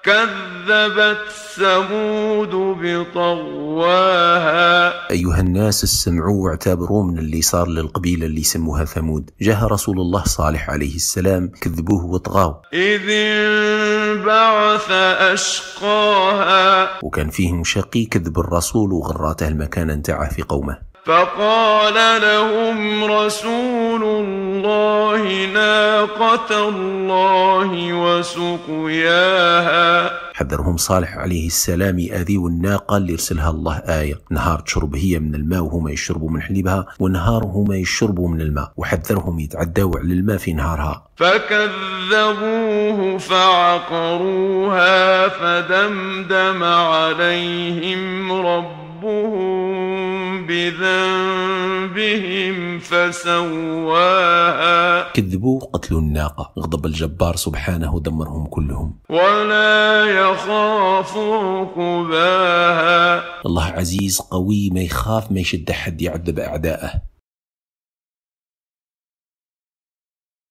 كذبت ثمود بطغواها. أيها الناس استمعوا واعتبروا من اللي صار للقبيلة اللي يسموها ثمود. جاء رسول الله صالح عليه السلام كذبوه وطغاوا، إذ انبعث أشقاها، وكان فيهم شقي كذب الرسول وغراته المكان انتعه في قومه. فقال لهم رسول الله ناقة الله وسقياها. حذرهم صالح عليه السلام يأذيوا الناقة اللي يرسلها الله آية، نهار تشرب هي من الماء وهم يشربوا من حليبها، ونهار هم يشربوا من الماء، وحذرهم يتعدوا على الماء في نهارها. فكذبوه فعقروها فدمدم عليهم ربهم بذنبهم فسواها. كذبوا قتلوا الناقة، غضب الجبار سبحانه ودمرهم كلهم. ولا يخاف عقباها. الله عزيز قوي ما يخاف ما يشد حد يعذب أعداءه.